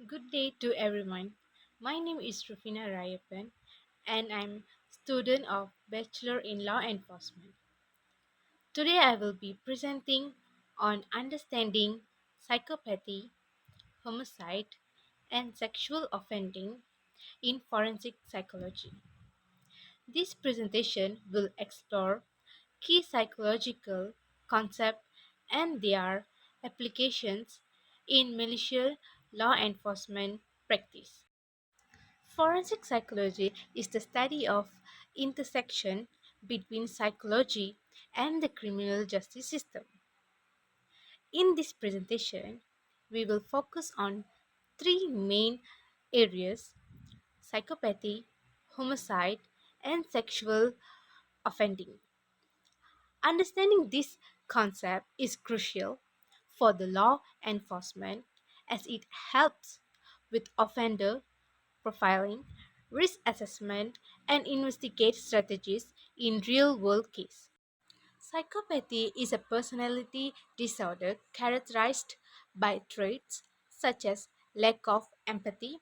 Good day to everyone. My name is Rufina Rayapan and I'm student of Bachelor in Law Enforcement. Today I will be presenting on understanding psychopathy, homicide and sexual offending in forensic psychology. This presentation will explore key psychological concepts and their applications in malicious law enforcement practice. Forensic psychology is the study of intersection between psychology and the criminal justice system. In this presentation, we will focus on three main areas: psychopathy, homicide, and sexual offending. Understanding this concept is crucial for the law enforcement as it helps with offender profiling, risk assessment, and investigate strategies in real world cases. Psychopathy is a personality disorder characterized by traits such as lack of empathy,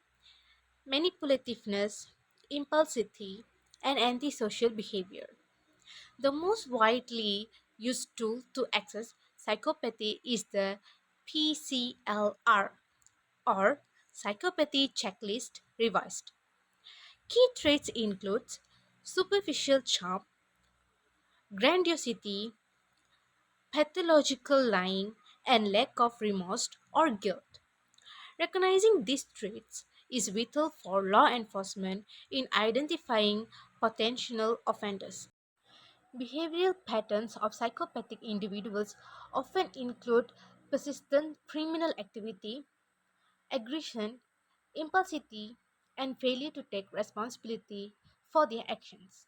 manipulativeness, impulsivity, and antisocial behavior. The most widely used tool to access psychopathy is the PCLR or Psychopathy Checklist Revised. Key traits include superficial charm, grandiosity, pathological lying, and lack of remorse or guilt. Recognizing these traits is vital for law enforcement in identifying potential offenders. Behavioral patterns of psychopathic individuals often include persistent criminal activity, aggression, impulsivity, and failure to take responsibility for their actions.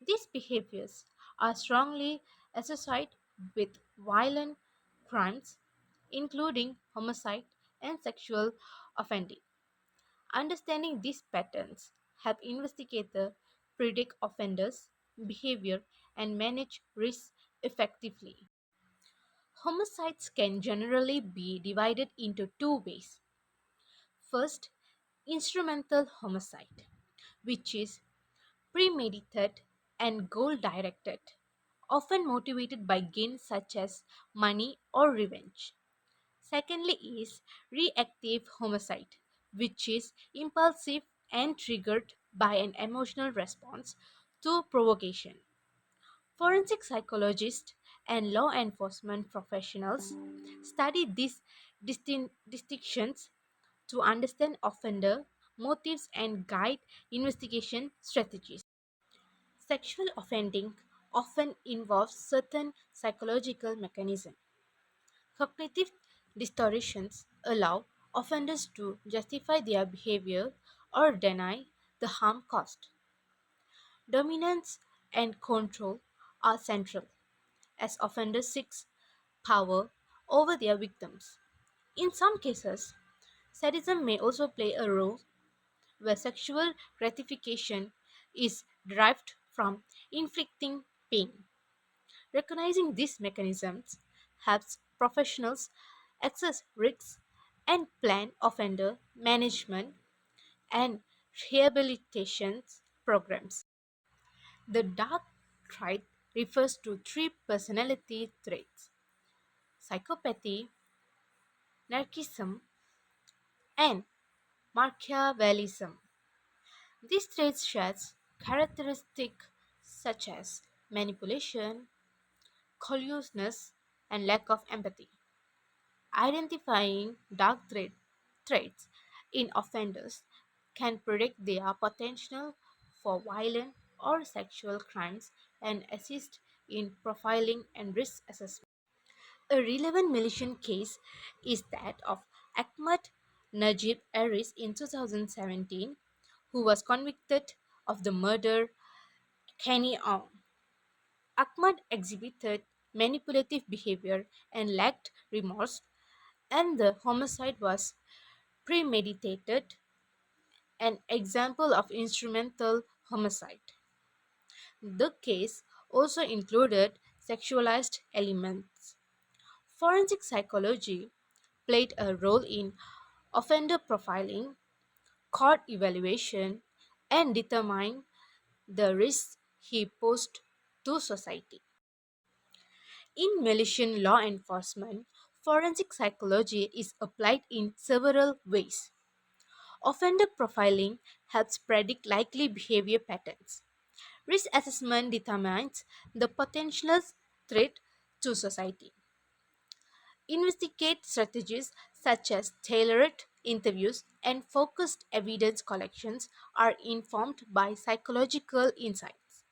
These behaviors are strongly associated with violent crimes, including homicide and sexual offending. Understanding these patterns help investigators predict offenders' behavior and manage risks effectively. Homicides can generally be divided into two ways. First, instrumental homicide, which is premeditated and goal directed, often motivated by gains such as money or revenge. Secondly, is reactive homicide, which is impulsive and triggered by an emotional response to provocation. Forensic psychologists and law enforcement professionals study these distinctions to understand offender motives and guide investigation strategies. Sexual offending often involves certain psychological mechanisms. Cognitive distortions allow offenders to justify their behavior or deny the harm caused. Dominance and control are central, as offenders seek power over their victims. In some cases, sadism may also play a role where sexual gratification is derived from inflicting pain. Recognizing these mechanisms helps professionals assess risks and plan offender management and rehabilitation programs. The dark trait refers to three personality traits: psychopathy, narcissism, and Machiavellism. These traits share characteristics such as manipulation, collusiveness, and lack of empathy. Identifying traits in offenders can predict their potential for violent or sexual crimes and assist in profiling and risk assessment. A relevant Malaysian case is that of Ahmad Najib Aris in 2017, who was convicted of the murder Kenny Ong. Ahmad exhibited manipulative behavior and lacked remorse, and the homicide was premeditated, an example of instrumental homicide. The case also included sexualized elements. Forensic psychology played a role in offender profiling, court evaluation, and determine the risks he posed to society. In Malaysian law enforcement, forensic psychology is applied in several ways. Offender profiling helps predict likely behavior patterns. Risk assessment determines the potential threat to society. Investigate strategies such as tailored interviews and focused evidence collections are informed by psychological insights.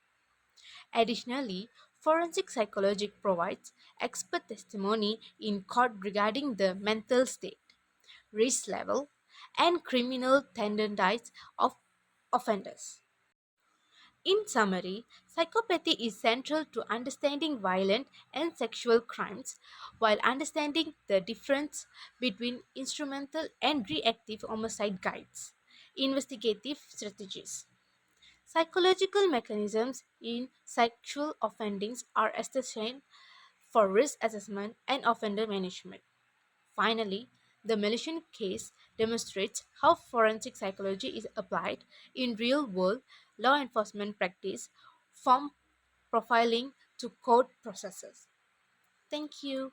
Additionally, forensic psychology provides expert testimony in court regarding the mental state, risk level, and criminal tendencies of offenders. In summary, psychopathy is central to understanding violent and sexual crimes while understanding the difference between instrumental and reactive homicide guides, investigative strategies. Psychological mechanisms in sexual offendings are essential for risk assessment and offender management. Finally, the Malaysian case demonstrates how forensic psychology is applied in real world law enforcement practice from profiling to court processes. Thank you.